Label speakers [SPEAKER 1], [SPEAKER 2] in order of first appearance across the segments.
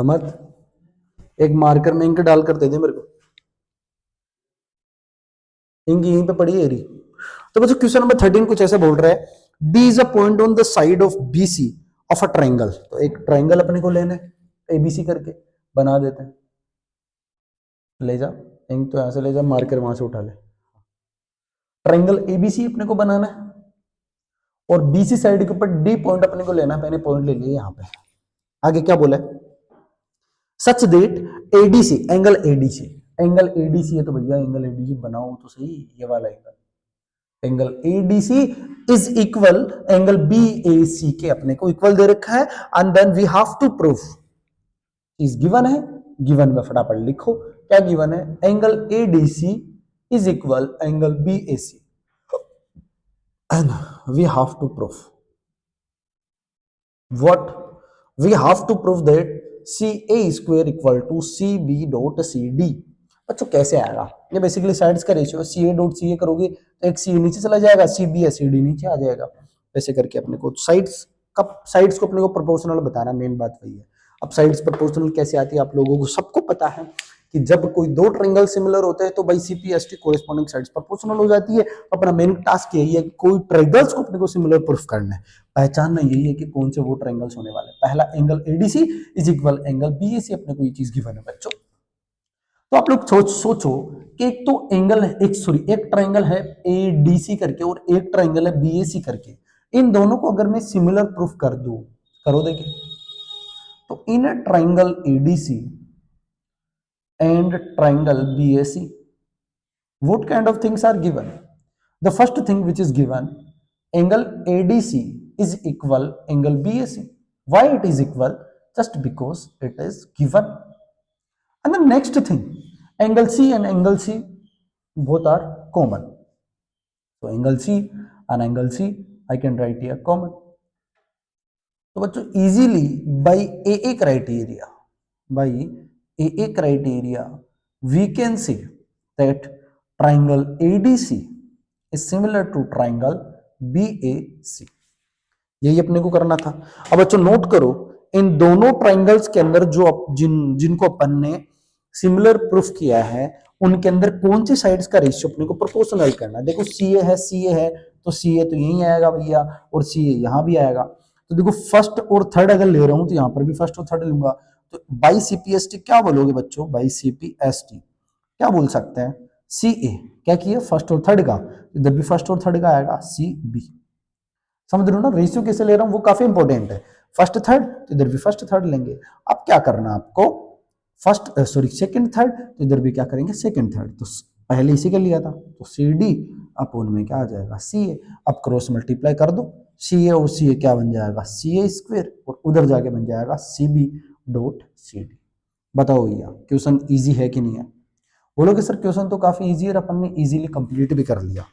[SPEAKER 1] मत एक मार्कर में इंक डाल कर दे दे मेरे को, इंक यहीं पे पड़ी है रही। तो बच्चों क्वेश्चन नंबर 13 कुछ ऐसे बोल रहा है D is a point on the side of B C of a triangle. तो एक ट्राइंगल अपने को लेना है, एबीसी करके बना देते हैं। ले जा इंक, तो यहां से ले जा, मार्कर वहां से उठा ले। ट्राइंगल एबीसी अपने को बनाना है और बीसी साइड के ऊपर डी पॉइंट अपने को लेना है। मैंने पॉइंट ले लिया यहां पे। आगे क्या बोला है, such that ADC, angle ADC है तो भैया एंगल एडीसी बनाओ तो सही, ये वाला angle ADC is equal angle BAC के अपने को इक्वल दे रखा है and then we have to proof is given है। गिवन में फटाफट लिखो क्या गिवन है, angle ADC is equal angle BAC and we have to proof what we have to prove that CA square equal to CB dot CD। बच्चों कैसे आएगा, ये बेसिकली साइड्स का रेशियो है। CA डॉट CA करोगे तो एक CA नीचे चला जाएगा, CB या CD नीचे आ जाएगा। वैसे करके अपने को साइड्स को अपने को प्रोपोर्शनल बताना, मेन बात वही है। अब साइड्स प्रोपोर्शनल कैसे आती है आप लोगों को सबको पता है कि जब कोई दो ट्रायंगल सिमिलर होते हैं तो भाई CPST कोरिस्पोंडिंग साइड्स प्रोपोर्शनल हो जाती है। अपना मेन टास्क यही है कि कोई ट्रायंगल्स को अपने को सिमिलर प्रूफ करना है, पहचानना यही है कि कौन से वो ट्रायंगल्स होने वाले। पहला angle ADC is equal angle BAC, अपने को ये चीज गिवन है बच्चों। तो आप लोग सोचो कि एक तो एंगल है, एक ट्रायंगल है एडीसी करके और एक ट्रायंगल है बीएसी करके। इन दोनों को अगर मैं सिमिलर प्रूफ कर दूं, करो देखिए, तो in triangle ADC and triangle BAC, what kind of things are given? The first thing which is given, angle ADC is equal angle BAC. Why it is equal? Just because it is given. And the next thing, angle C and angle C both are common. So angle C and angle C I can write here common. तो बच्चों easily by AA criteria we can see that triangle ADC is similar to triangle BAC। यही अपने को करना था। अब बच्चों note करो, इन दोनों ट्राइंगल्स के अंदर जो जिनको अपन ने सिमिलर प्रूफ किया है उनके अंदर कौन सी साइड्स का रेशियो अपने को प्रोपोर्शनल करना है। देखो CA है तो CA तो यही आएगा भैया और CA यहां भी आएगा। तो देखो फर्स्ट और थर्ड अगर ले रहा हूं तो यहां पर भी फर्स्ट और थर्ड लूंगा। तो बाई CPST क्या बोलोगे बच्चों, बाई CPST क्या बोल सकते हैं, CA क्या किया फर्स्ट और थर्ड का, इधर भी फर्स्ट और थर्ड का आएगा CB। समझ रहे हो ना, रेशियो कैसे ले रहा हूं वो काफी इंपॉर्टेंट है। फर्स्ट थर्ड तो इधर भी फर्स्ट थर्ड लेंगे। अब क्या करना आपको, सेकंड थर्ड तो इधर भी क्या करेंगे सेकंड थर्ड। तो पहले इसी का लिया था तो CD अपोन में क्या आ जाएगा CA। अब क्रॉस मल्टीप्लाई कर दो, CA और CA क्या बन जाएगा CA स्क्वायर और उधर जाके बन जाएगा CB डॉट CD। बताओ भैया क्वेश्चन इजी है कि नहीं है। बोलोगे सर क्वेश्चन तो काफी इजी है, अपन ने इजीली कंप्लीट भी कर लिया।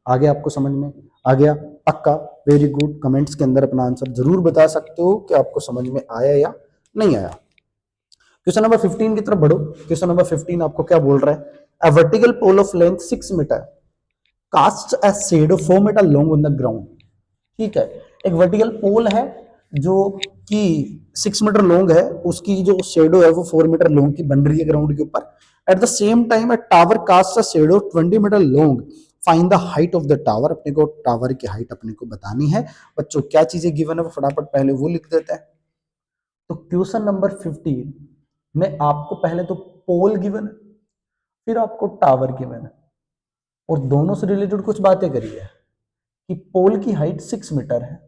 [SPEAKER 1] आगे आपको समझ में आ गया पक्का, वेरी गुड। कमेंट्स के अंदर अपना आंसर जरूर बता सकते हो कि आपको समझ में आया या नहीं आया। क्वेश्चन नंबर 15 की तरफ बढ़ो। क्वेश्चन नंबर 15 आपको क्या बोल रहा है, a vertical pole of length 6 metre cast a shadow 4 metre long on the ground. ठीक है, एक वर्टिकल पोल है जो कि 6 मीटर लॉन्ग है, उसकी जो शेडो है वो 4 मीटर लॉन्ग की बन रही है ग्राउंड के ऊपर। At the same time a tower cast a shadow 20 metre long, find the height of the tower. अपने को टावर की हाइट अपने को बतानी है। बच्चों क्या चीजें गिवन है वो फटाफट पहले वो लिख देते हैं। तो क्वेश्चन नंबर 15 में आपको पहले तो पोल गिवन है, फिर आपको टावर गिवन है और दोनों से रिलेटेड कुछ बातें करी है कि पोल की हाइट 6 मीटर है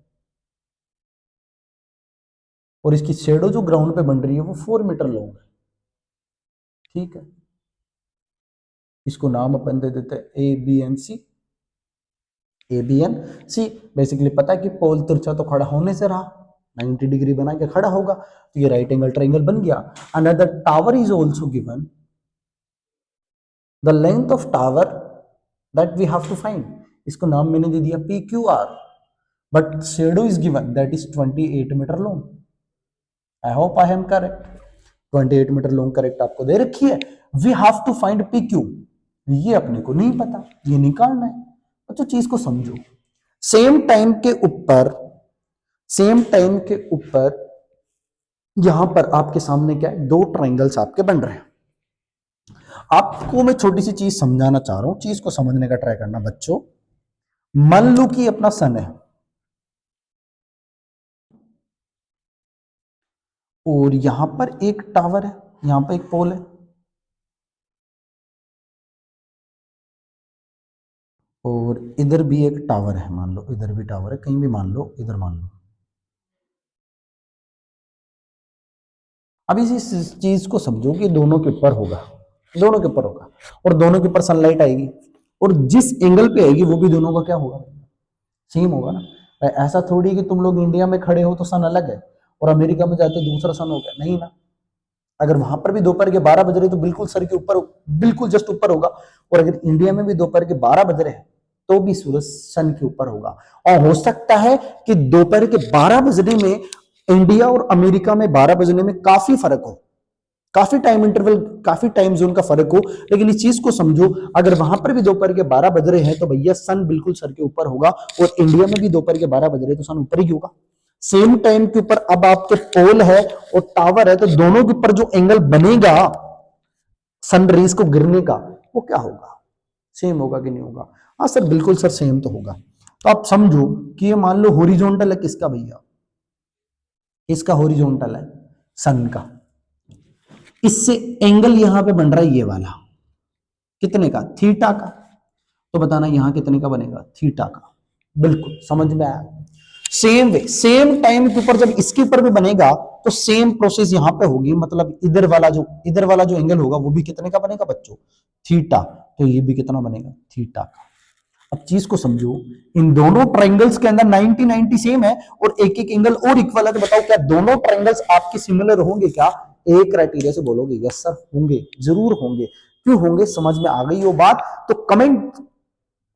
[SPEAKER 1] और इसकी शेडो जो ग्राउंड पे बन रही है वो 4 मीटर लॉन्ग है। ठीक है, इसको नाम अपन दे देते हैं ABNC। ABNC बेसिकली पता है कि पोल तिरछा तो खड़ा होने से रहा, 90 डिग्री बना के खड़ा होगा तो ये राइट एंगल ट्रायंगल बन गया। Another tower is also given, the length of tower that we have to find, इसको नाम मैंने दे दिया PQR, but shadow is given that is 28 metre long. I hope I am correct, 28 metre long correct आपको दे रखी है। We have to find PQ, ये अपने को नहीं पता, ये निकालना है। तो चीज को समझो, सेम टाइम के ऊपर यहां पर आपके सामने क्या है, दो ट्राइंगल्स आपके बन रहे हैं। आपको मैं छोटी सी चीज समझाना चाह रहा हूं, चीज को समझने का ट्राई करना बच्चों। मान लो कि अपना सन है और यहां पर एक टावर है, यहां पर एक पोल है, और इधर भी एक टावर है, मान लो इधर भी टावर है, कहीं भी मान लो, इधर मान लो। अब इसी चीज को समझो कि दोनों के ऊपर होगा, दोनों के ऊपर होगा, और दोनों के ऊपर सनलाइट आएगी, और जिस एंगल पे आएगी वो भी दोनों का क्या होगा, सेम होगा ना। भाई ऐसा थोड़ी कि तुम लोग इंडिया में खड़े हो तो सन अलग है और अमेरिका में जाते दूसरा सन हो गया, नहीं ना। अगर वहां पर भी दोपहर के 12 बज रहे तो बिल्कुल सर के ऊपर, बिल्कुल जस्ट ऊपर होगा, और अगर इंडिया में भी दोपहर के 12 बज रहे हैं तो भी सूरज सन के ऊपर होगा। और हो सकता है कि दोपहर के 12 बजने में इंडिया और अमेरिका में 12 बजने में काफी फर्क हो, काफी टाइम इंटरवल, काफी टाइम जोन का फर्क हो, लेकिन इस चीज को समझो, अगर वहां पर भी दोपहर के 12 बज रहे हैं तो भैया सन बिल्कुल सर के ऊपर होगा, और इंडिया में भी दोपहर के 12 बज रहे हैं तो सन ऊपर ही होगा, सेम टाइम के ऊपर। अब आपके पोल है और टावर है, तो दोनों के ऊपर जो एंगल बनेगा सन रेज को गिरने का, वो क्या होगा, सेम होगा कि नहीं होगा। हाँ सर, बिल्कुल सर सेम तो होगा। तो आप समझो कि ये मान लो हॉरिजॉन्टल है किसका भैया, इसका हॉरिजॉन्टल है सन का, इससे एंगल यहां पे बन रहा है ये वाला, कितने का, थीटा का। तो बताना यहां कितने का बनेगा, थीटा का। बिल्कुल समझ में आया। सेम वे, सेम टाइम के ऊपर जब इसके ऊपर भी बनेगा तो सेम प्रोसेस यहां पे होगी, मतलब इधर वाला जो एंगल होगा वो भी कितने का बनेगा बच्चों, थीटा। तो ये भी कितना बनेगा, थीटा का। अब चीज को समझो, इन दोनों ट्रायंगल्स के अंदर 90 90 सेम है और एक एक एंगल और इक्वल है, तो बताओ क्या दोनों ट्रायंगल्स आपके सिमिलर होंगे क्या। एक क्राइटेरिया से बोलोगे यस सर होंगे, जरूर होंगे। क्यों होंगे, समझ में आ गई वो बात, तो कमेंट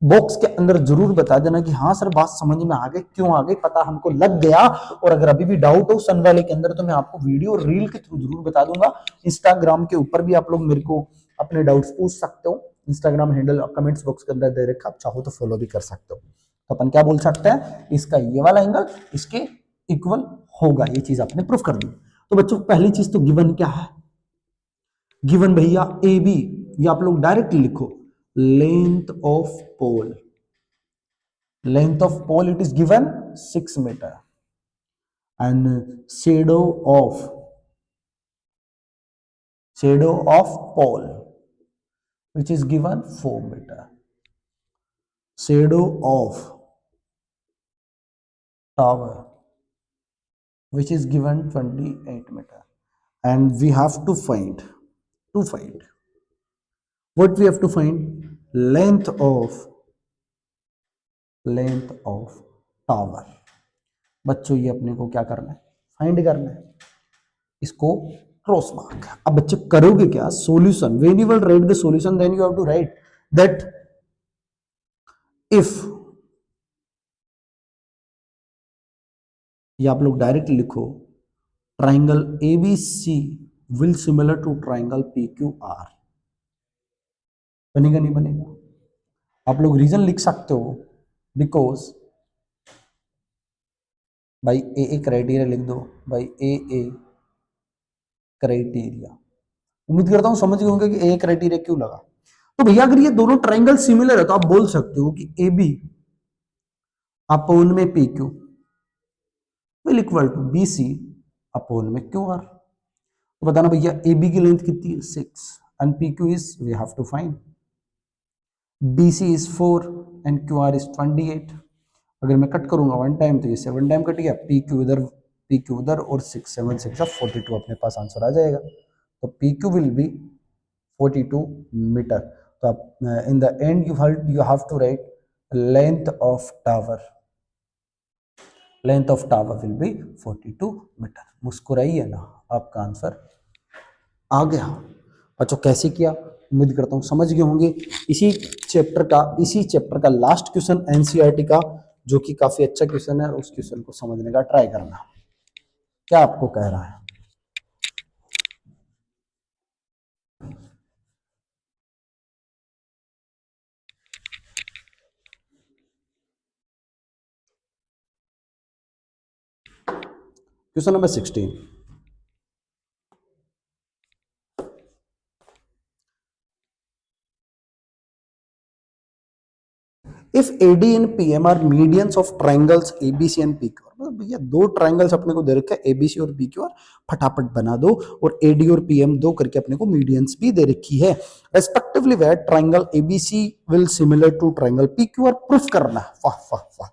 [SPEAKER 1] बॉक्स के अंदर जरूर बता देना कि हाँ सर बात समझ में आ गई, क्यों आ गई पता हमको लग गया। और अगर अभी भी डाउट हो सन वाले के अंदर तो मैं आपको वीडियो रील के थ्रू जरूर बता दूंगा। इंस्टाग्राम के ऊपर भी आप लोग मेरे को अपने डाउट्स पूछ सकते हो, इंस्टाग्राम हैंडल कमेंट्स बॉक्स के अंदर दे रखा, आप चाहो तो फॉलो भी कर सकते हो। तो अपन क्या बोल सकते हैं, इसका ये वाला एंगल इसके इक्वल होगा, ये चीज आपने प्रूफ कर दी। तो बच्चों पहली चीज तो गिवन क्या है, गिवन भैया ए बी, ये आप लोग डायरेक्टली लिखो, length of pole, length of pole it is given 6 meter, and shadow of pole which is given 4 meter, shadow of tower which is given 28 meter. And we have to find what we have to find, length of tower। बच्चों ये अपने को क्या करना है, find करना है, इसको क्रॉस मार्क। अब बच्चे करोगे क्या, solution, when you will write the solution then you have to write that if, ये आप लोग डायरेक्ट लिखो, triangle ABC will similar to triangle P Q R, बनेगा नहीं बनेगा। आप लोग रीजन लिख सकते हो, बिकॉज भाई ए क्राइटेरिया लिख दो, भाई ए क्राइटेरिया। उम्मीद करता हूं समझ गए होंगे कि ए क्राइटेरिया क्यों लगा। तो भैया अगर ये दोनों ट्राइंगल सिमिलर है तो आप बोल सकते हो कि ए बी अपोन में P Q will equal to B C upon में क्यू आर। तो बताना भैया ए बी की लेंथ कितनी है 6 and P Q is, we have to find, B C is 4 and Q R is 28। अगर मैं कट करूंगा वन टाइम तो ये 7 टाइम कट गया, पी क्यू उधर और 6 7 6 42 अपने पास आंसर आ जाएगा। तो P Q will be 42 metre. तो आप in the end you have to write length of tower, length of tower will be 42 metre. मुस्कुराइए ना, आपका आंसर आ गया। बच्चों कैसे किया, उम्मीद करता हूं समझ गए होंगे। इसी चैप्टर का लास्ट क्वेश्चन एनसीईआरटी का, जो कि काफी अच्छा क्वेश्चन है, उस क्वेश्चन को समझने का ट्राई करना, क्या आपको कह रहा है। Question number 16, if AD and PM are medians of triangles ABC and PQ, मतलब भैया दो ट्राइंगल्स अपने को दे रखा है एबीसी और पीक्यू, और फटाफट बना दो, और एडी और पीएम दो करके अपने को मीडियंस भी दे रखी है respectively, where triangle ABC will similar to triangle PQ, और प्रूफ करना है। वाह वाह वाह,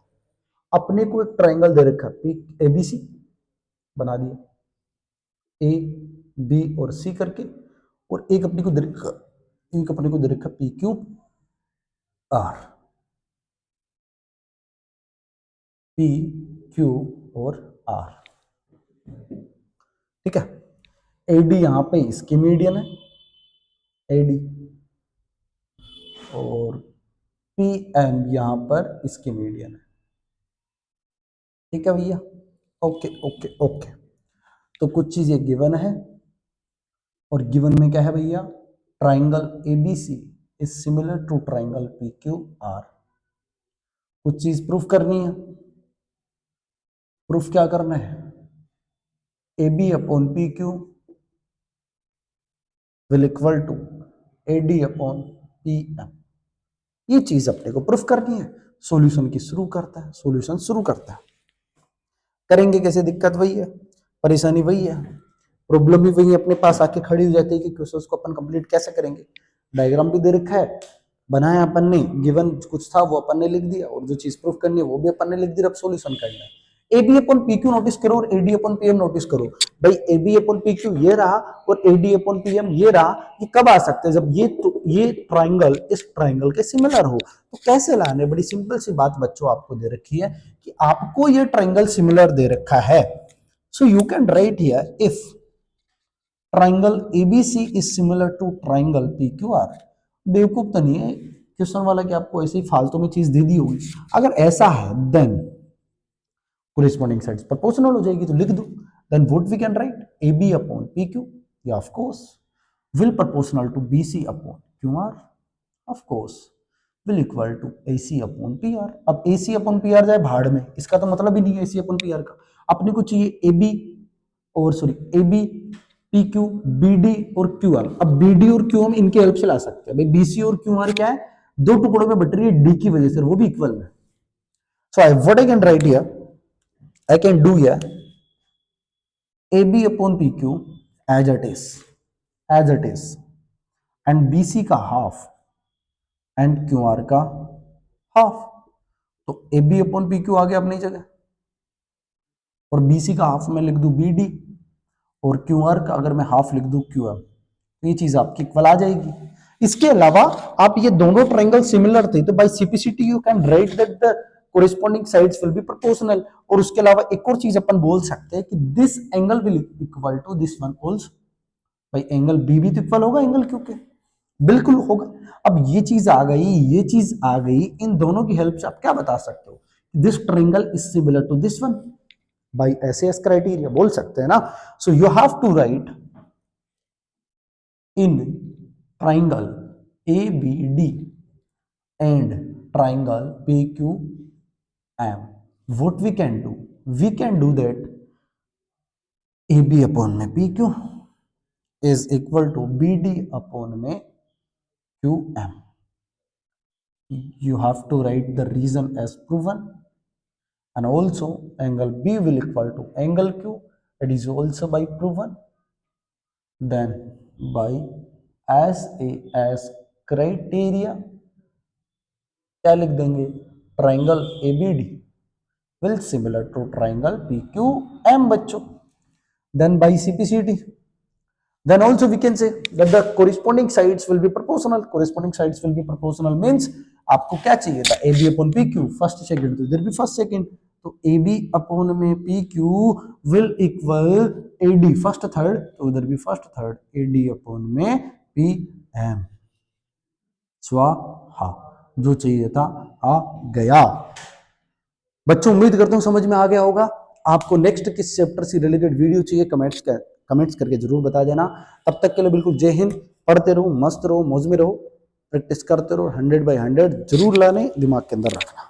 [SPEAKER 1] अपने को एक ट्राइंगल दे रखा है एबीसी, बना दिया ए बी और सी करके, और एक अपने को दे रखा P Q are, P Q और आर, ठीक है। एडी यहां पे इसकी मीडियन है एडी, और पी एम यहां पर इसकी मीडियन है, ठीक है भैया। ओके ओके ओके, तो कुछ चीजें गिवन है, और गिवन में क्या है भैया, triangle ABC is similar to triangle P Q R. कुछ चीज प्रूफ करनी है, प्रूफ क्या करना है, A B upon P Q will equal to A D upon P M, ये चीज अपने को प्रूफ करनी है। सॉल्यूशन की शुरू करता है, सॉल्यूशन शुरू करता है, करेंगे कैसे, दिक्कत वही है, परेशानी वही है, प्रॉब्लम भी वही अपने पास आके खड़ी हो जाती है कि क्वेश्चन को अपन कंप्लीट कैसे करेंगे। डायग्राम भी दे रखा है, बनाया अपन ने, गिवन कुछ था वो अपन ने लिख दिया, और जो चीज प्रूफ करनी है वो भी अपन ने लिख दी, अब सॉल्यूशन करना है। A B upon P Q notice करो, और A D upon P M notice करो। भाई A B upon P Q ये रहा, और A D upon P M ये रहा, ये कब आ सकते हैं, जब ये ट्राइंगल इस ट्राइंगल के सिमिलर हो। तो कैसे लाने, बड़ी सिंपल सी बात बच्चों आपको दे रखी है कि आपको ये ट्राइंगल सिमिलर दे रखा है, so you can write here if triangle ABC is similar to triangle PQR. बेवकूफ तो नहीं है क्वेश्चन वाला कि आपको ऐसे ही फालतू में चीज दे दी होगी, अगर ऐसा है देन corresponding sides proportional हो जाएगी, तो लिख दो, then what we can write, AB upon PQ, yeah of course, will proportional to BC upon QR, of course, will equal to AC upon PR। अब AC upon PR जाए भाड़ में, इसका तो मतलब ही नहीं है AC upon PR का, अपने को चाहिए AB और सॉरी AB PQ BD और QR। अब BD और Q हम इनके हेल्प से ला सकते हैं, भाई BC और QR क्या है, दो टुकड़ों में बट रही है D की वजह से, वो भी इक्वल है। So what I can write here, I can do here AB upon PQ as it is, and BC का हाफ एंड QR का हाफ, तो AB upon PQ आ गया अपनी जगह, और BC का हाफ में लिख दूं BD, और QR का अगर मैं हाफ लिख दूं QM, तो ये चीज आपकी इक्वल आ जाएगी। इसके अलावा आप ये दोनों ट्रायंगल सिमिलर थे, तो by CPCT you can write that the corresponding sides will be proportional। और उसके अलावा एक और चीज अपन बोल सकते हैं कि this angle will equal to this one also, भाई एंगल बी भी तो इक्वल होगा एंगल क्यू के, बिल्कुल होगा। अब ये चीज आ गई, ये चीज आ गई, इन दोनों की हेल्प से आप क्या बता सकते हो, this triangle is similar to this one, by SS criteria बोल सकते हैं ना। So you have to write in triangle ABD and triangle PQM, what we can do, we can do that AB upon में PQ is equal to BD upon में QM। You have to write the reason as proven, and also angle B will equal to angle Q, it is also by proven, then by SAS criteria क्या लिख देंगे, triangle ABD will similar to triangle PQM बच्चों, then by CPCT, then also we can say that the corresponding sides will be proportional। corresponding sides will be proportional means आपको क्या चाहिए था, AB upon PQ first second, तो इधर भी first second, तो AB upon में PQ will equal AD first third, तो उधर भी फर्स्ट थर्ड, AD upon में PM, स्वाहा, जो चाहिए था आ गया। बच्चों उम्मीद करता हूं समझ में आ गया होगा। आपको नेक्स्ट किस चैप्टर से रिलेटेड वीडियो चाहिए कमेंट्स करके जरूर बता देना। तब तक के लिए बिल्कुल जय हिंद, पढ़ते रहो, मस्त रहो, मौज में रहो, प्रैक्टिस करते रहो, 100/100 जरूर लाने दिमाग के अंदर रखना।